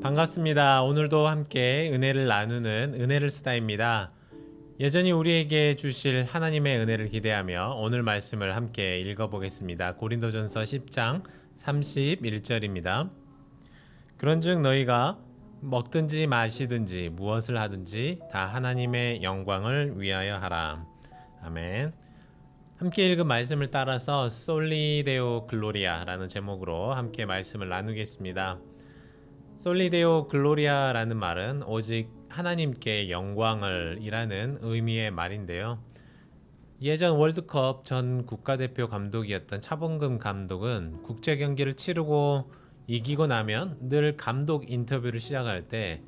반갑습니다. 오늘도 함께 은혜를 나누는 은혜를 쓰다입니다. 여전히 우리에게 주실 하나님의 은혜를 기대하며 오늘 말씀을 함께 읽어보겠습니다. 고린도전서 10장 31절입니다. 그런즉 너희가 먹든지 마시든지 무엇을 하든지 다 하나님의 영광을 위하여 하라. 아멘. 함께 읽은 말씀을 따라서 솔리데오 글로리아라는 제목으로 함께 말씀을 나누겠습니다. 솔리데오 글로리아라는 말은 오직 하나님께 영광을 이라는 의미의 말인데요. 예전 월드컵 전 국가대표 감독이었던 차범근 감독은 국제 경기를 치르고 이기고 나면 늘 감독 인터뷰를 시작할 때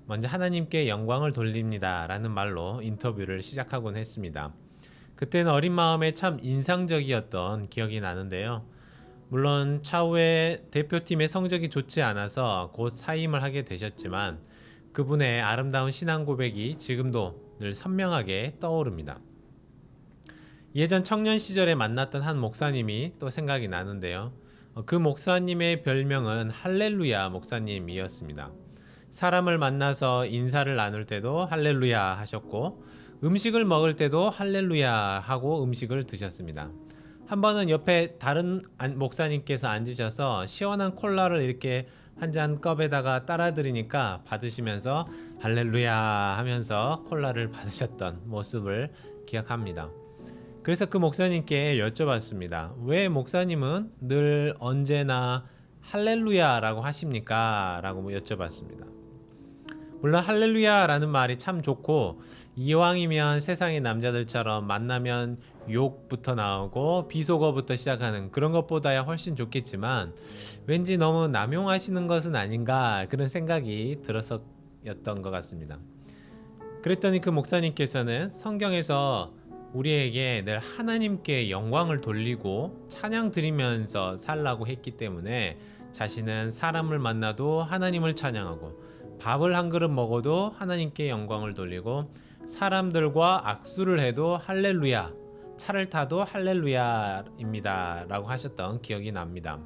먼저 하나님께 영광을 돌립니다 라는 말로 인터뷰를 시작하곤 했습니다. 그때는 어린 마음에 참 인상적이었던 기억이 나는데요. 물론 차후에 대표팀의 성적이 좋지 않아서 곧 사임을 하게 되셨지만 그분의 아름다운 신앙 고백이 지금도 늘 선명하게 떠오릅니다. 예전 청년 시절에 만났던 한 목사님이 또 생각이 나는데요. 그 목사님의 별명은 할렐루야 목사님이었습니다. 사람을 만나서 인사를 나눌 때도 할렐루야 하셨고 음식을 먹을 때도 할렐루야 하고 음식을 드셨습니다. 한 번은 옆에 다른 목사님께서 앉으셔서 시원한 콜라를 이렇게 한 잔 컵에다가 따라 드리니까 받으시면서 할렐루야 하면서 콜라를 받으셨던 모습을 기억합니다. 그래서 그 목사님께 여쭤봤습니다. 왜 목사님은 늘 언제나 할렐루야라고 하십니까? 라고 여쭤봤습니다. 물론 할렐루야라는 말이 참 좋고 이왕이면 세상의 남자들처럼 만나면 욕부터 나오고 비속어부터 시작하는 그런 것보다야 훨씬 좋겠지만 왠지 너무 남용하시는 것은 아닌가 그런 생각이 들어서였던 것 같습니다. 그랬더니 그 목사님께서는 성경에서 우리에게 늘 하나님께 영광을 돌리고 찬양 드리면서 살라고 했기 때문에 자신은 사람을 만나도 하나님을 찬양하고 밥을 한 그릇 먹어도 하나님께 영광을 돌리고 사람들과 악수를 해도 할렐루야, 차를 타도 할렐루야입니다 라고 하셨던 기억이 납니다.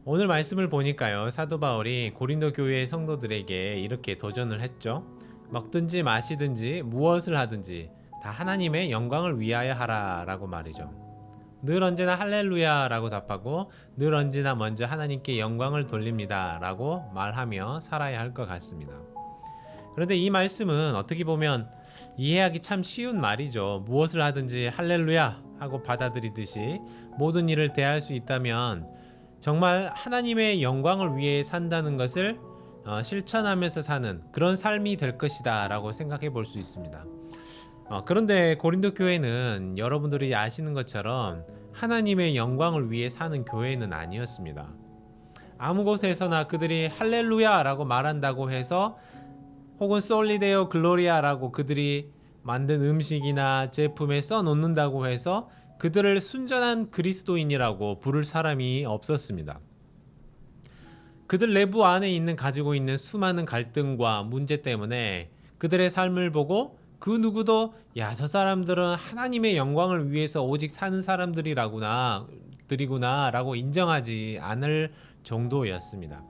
오늘 말씀을 보니까요, 사도 바울이 고린도 교회의 성도들에게 이렇게 도전을 했죠. 먹든지 마시든지 무엇을 하든지 다 하나님의 영광을 위하여 하라 라고 말이죠. 늘 언제나 할렐루야 라고 답하고 늘 언제나 먼저 하나님께 영광을 돌립니다 라고 말하며 살아야 할 것 같습니다. 그런데 이 말씀은 어떻게 보면 이해하기 참 쉬운 말이죠. 무엇을 하든지 할렐루야 하고 받아들이듯이 모든 일을 대할 수 있다면 정말 하나님의 영광을 위해 산다는 것을 실천하면서 사는 그런 삶이 될 것이다 라고 생각해 볼 수 있습니다. 그런데 고린도 교회는 여러분들이 아시는 것처럼 하나님의 영광을 위해 사는 교회는 아니었습니다. 아무 곳에서나 그들이 할렐루야 라고 말한다고 해서 혹은 솔리데오 글로리아 라고 그들이 만든 음식이나 제품에 써놓는다고 해서 그들을 순전한 그리스도인이라고 부를 사람이 없었습니다. 그들 내부 안에 가지고 있는 수많은 갈등과 문제 때문에 그들의 삶을 보고 그 누구도 야, 저 사람들은 하나님의 영광을 위해서 오직 사는 사람들이라구나 라고 인정하지 않을 정도였습니다.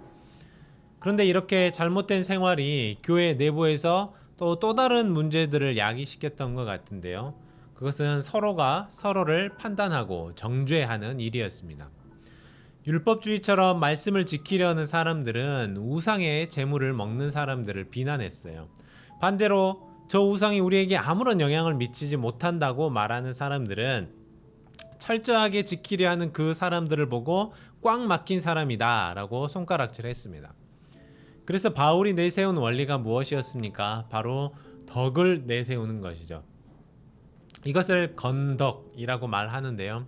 그런데 이렇게 잘못된 생활이 교회 내부에서 또 다른 문제들을 야기시켰던 것 같은데요. 그것은 서로가 서로를 판단하고 정죄하는 일이었습니다. 율법주의처럼 말씀을 지키려는 사람들은 우상의 재물을 먹는 사람들을 비난했어요. 반대로 저 우상이 우리에게 아무런 영향을 미치지 못한다고 말하는 사람들은 철저하게 지키려 하는 그 사람들을 보고 꽉 막힌 사람이다 라고 손가락질했습니다. 그래서 바울이 내세운 원리가 무엇이었습니까? 바로 덕을 내세우는 것이죠. 이것을 건덕이라고 말하는데요.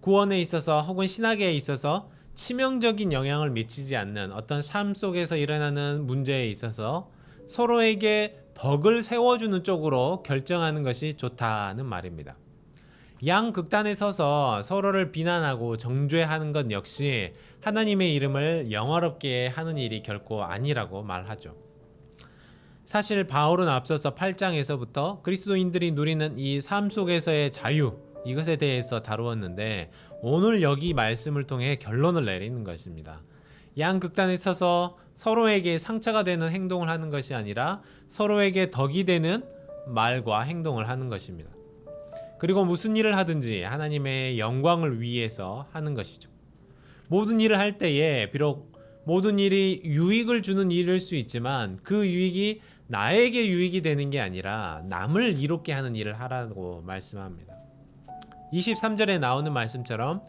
구원에 있어서 혹은 신학에 있어서 치명적인 영향을 미치지 않는 어떤 삶 속에서 일어나는 문제에 있어서 서로에게 덕을 세워주는 쪽으로 결정하는 것이 좋다는 말입니다. 양극단에 서서 서로를 비난하고 정죄하는 것 역시 하나님의 이름을 영화롭게 하는 일이 결코 아니라고 말하죠. 사실 바울은 앞서서 8장에서부터 그리스도인들이 누리는 이 삶 속에서의 자유, 이것에 대해서 다루었는데 오늘 여기 말씀을 통해 결론을 내리는 것입니다. 양극단에 서서 서로에게 상처가 되는 행동을 하는 것이 아니라 서로에게 덕이 되는 말과 행동을 하는 것입니다. 그리고 무슨 일을 하든지 하나님의 영광을 위해서 하는 것이죠. 모든 일을 할 때에 비록 모든 일이 유익을 주는 일일 수 있지만 그 유익이 나에게 유익이 되는 게 아니라 남을 이롭게 하는 일을 하라고 말씀합니다. 23절에 나오는 말씀처럼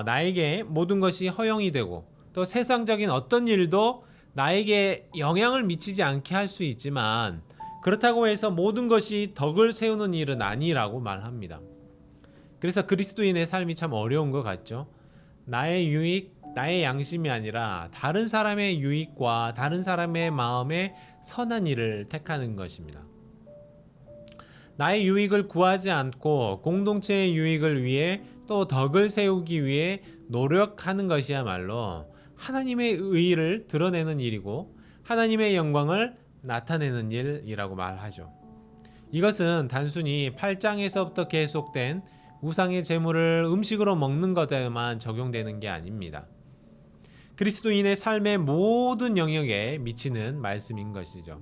나에게 모든 것이 허용이 되고 또 세상적인 어떤 일도 나에게 영향을 미치지 않게 할 수 있지만 그렇다고 해서 모든 것이 덕을 세우는 일은 아니라고 말합니다. 그래서 그리스도인의 삶이 참 어려운 것 같죠. 나의 유익, 나의 양심이 아니라 다른 사람의 유익과 다른 사람의 마음에 선한 일을 택하는 것입니다. 나의 유익을 구하지 않고 공동체의 유익을 위해 또 덕을 세우기 위해 노력하는 것이야말로 하나님의 의의를 드러내는 일이고 하나님의 영광을 나타내는 일이라고 말하죠. 이것은 단순히 8장에서부터 계속된 우상의 제물을 음식으로 먹는 것에만 적용되는 게 아닙니다. 그리스도인의 삶의 모든 영역에 미치는 말씀인 것이죠.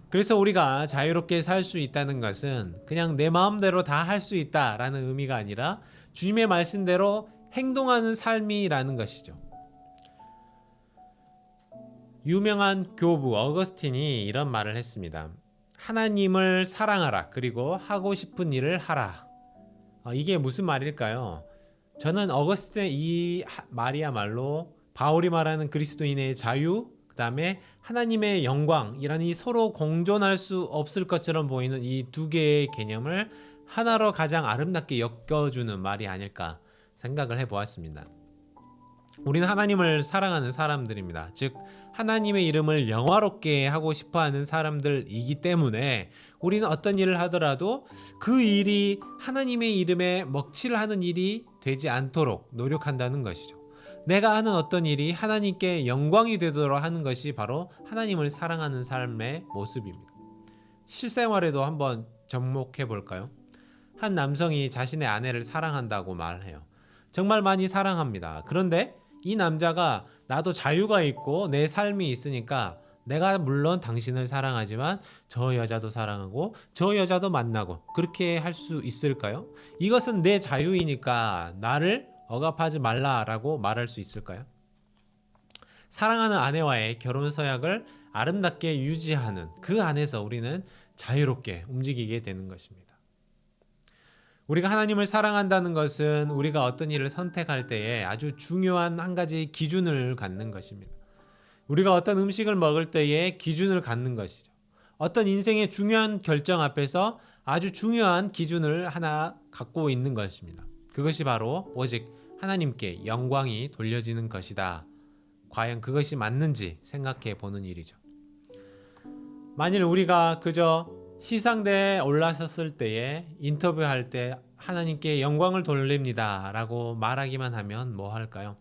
그래서 우리가 자유롭게 살 수 있다는 것은 그냥 내 마음대로 다 할 수 있다라는 의미가 아니라 주님의 말씀대로 행동하는 삶이라는 것이죠. 유명한 교부 어거스틴이 이런 말을 했습니다. 하나님을 사랑하라. 그리고 하고 싶은 일을 하라. 이게 무슨 말일까요? 저는 어거스틴의 이 말이야말로 바울이 말하는 그리스도인의 자유, 그 다음에 하나님의 영광이라는 이 서로 공존할 수 없을 것처럼 보이는 이 두 개의 개념을 하나로 가장 아름답게 엮어주는 말이 아닐까 생각을 해보았습니다. 우리는 하나님을 사랑하는 사람들입니다. 즉 하나님의 이름을 영화롭게 하고 싶어하는 사람들이기 때문에 우리는 어떤 일을 하더라도 그 일이 하나님의 이름에 먹칠을 하는 일이 되지 않도록 노력한다는 것이죠. 내가 하는 어떤 일이 하나님께 영광이 되도록 하는 것이 바로 하나님을 사랑하는 삶의 모습입니다. 실생활에도 한번 접목해 볼까요? 한 남성이 자신의 아내를 사랑한다고 말해요. 정말 많이 사랑합니다. 그런데 이 남자가 나도 자유가 있고 내 삶이 있으니까 내가 물론 당신을 사랑하지만 저 여자도 사랑하고 저 여자도 만나고 그렇게 할 수 있을까요? 이것은 내 자유이니까 나를 억압하지 말라라고 말할 수 있을까요? 사랑하는 아내와의 결혼 서약을 아름답게 유지하는 그 안에서 우리는 자유롭게 움직이게 되는 것입니다. 우리가 하나님을 사랑한다는 것은 우리가 어떤 일을 선택할 때에 아주 중요한 한 가지 기준을 갖는 것입니다. 우리가 어떤 음식을 먹을 때에 기준을 갖는 것이죠. 어떤 인생의 중요한 결정 앞에서 아주 중요한 기준을 하나 갖고 있는 것입니다. 그것이 바로 오직 하나님께 영광이 돌려지는 것이다. 과연 그것이 맞는지 생각해 보는 일이죠. 만일 우리가 그저 시상대에 올라섰을 때에 인터뷰할 때 하나님께 영광을 돌립니다 라고 말하기만 하면 뭐 할까요?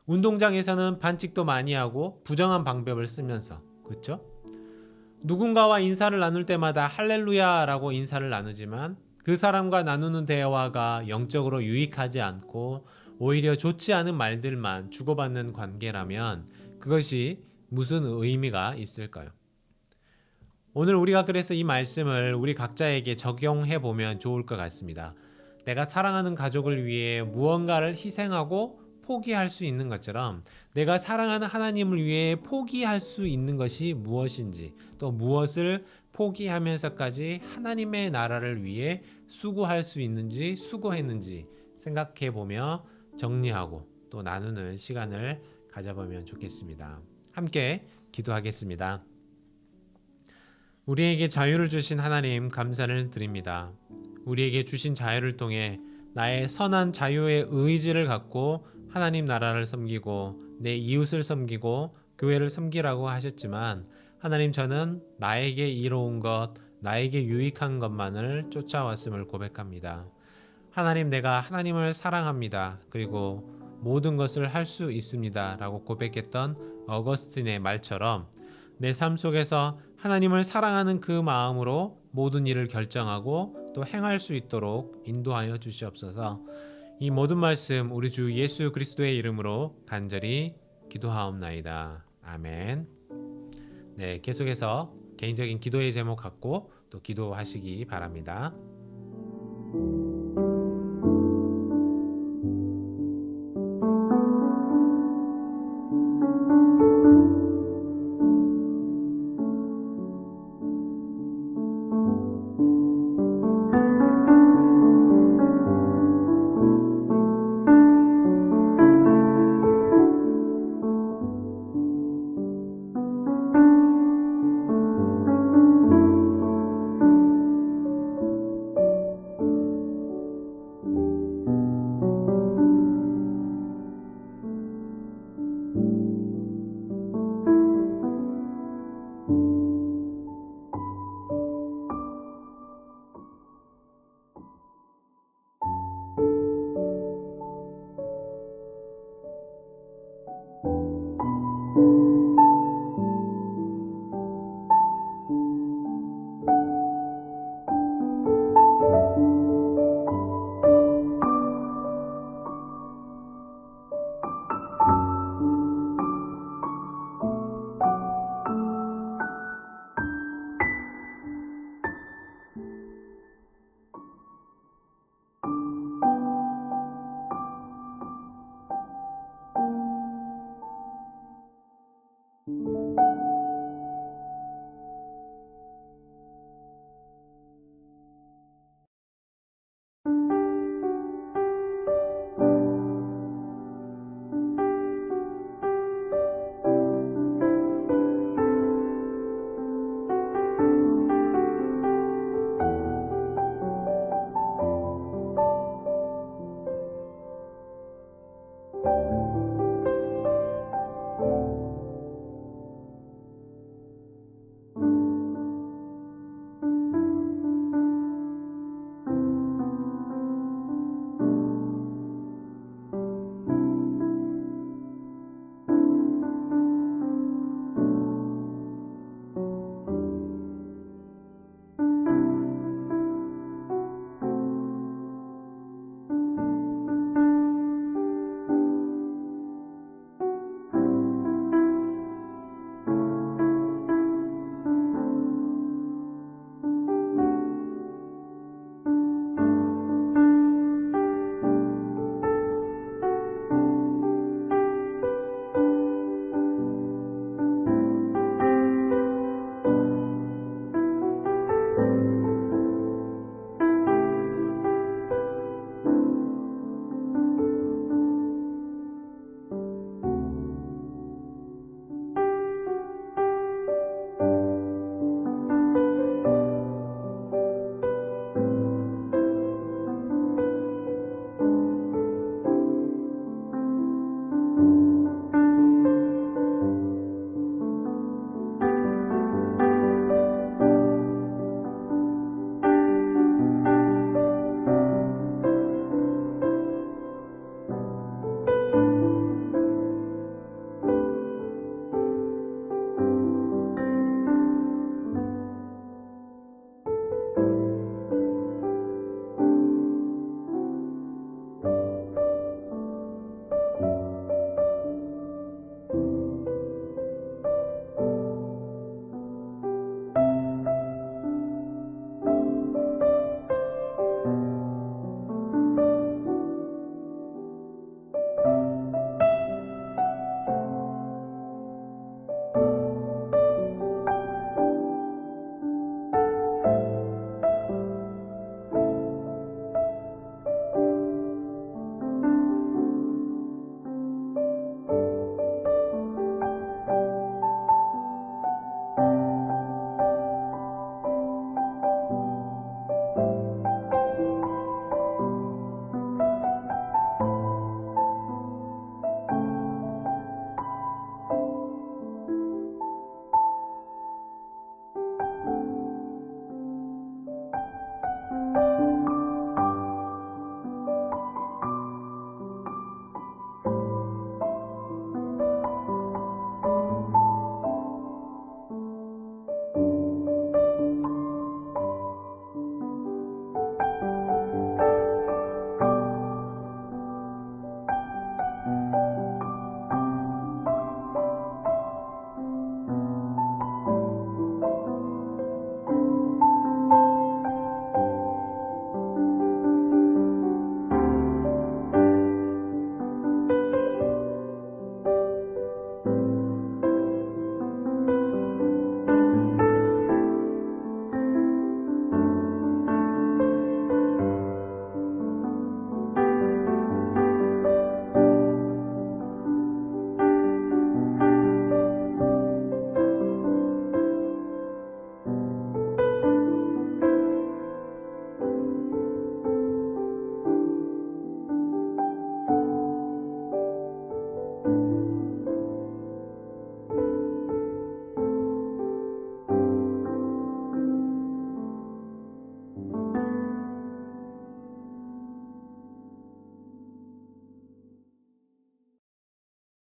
운동장에서는 반칙도 많이 하고 부정한 방법을 쓰면서, 그렇죠? 누군가와 인사를 나눌 때마다 할렐루야 라고 인사를 나누지만 그 사람과 나누는 대화가 영적으로 유익하지 않고 오히려 좋지 않은 말들만 주고받는 관계라면 그것이 무슨 의미가 있을까요? 오늘 우리가 그래서 이 말씀을 우리 각자에게 적용해 보면 좋을 것 같습니다. 내가 사랑하는 가족을 위해 무언가를 희생하고 포기할 수 있는 것처럼 내가 사랑하는 하나님을 위해 포기할 수 있는 것이 무엇인지 또 무엇을 포기하면서까지 하나님의 나라를 위해 수고할 수 있는지 수고했는지 생각해 보며 정리하고 또 나누는 시간을 가져보면 좋겠습니다. 함께 기도하겠습니다. 우리에게 자유를 주신 하나님 감사를 드립니다. 우리에게 주신 자유를 통해 나의 선한 자유의 의지를 갖고 하나님 나라를 섬기고 내 이웃을 섬기고 교회를 섬기라고 하셨지만 하나님 저는 나에게 이로운 것, 나에게 유익한 것만을 쫓아왔음을 고백합니다. 하나님 내가 하나님을 사랑합니다. 그리고 모든 것을 할 수 있습니다. 라고 고백했던 어거스틴의 말처럼 내 삶 속에서 하나님을 사랑하는 그 마음으로 모든 일을 결정하고 또 행할 수 있도록 인도하여 주시옵소서. 이 모든 말씀 우리 주 예수 그리스도의 이름으로 간절히 기도하옵나이다. 아멘. 네, 계속해서 개인적인 기도의 제목 갖고 또 기도하시기 바랍니다.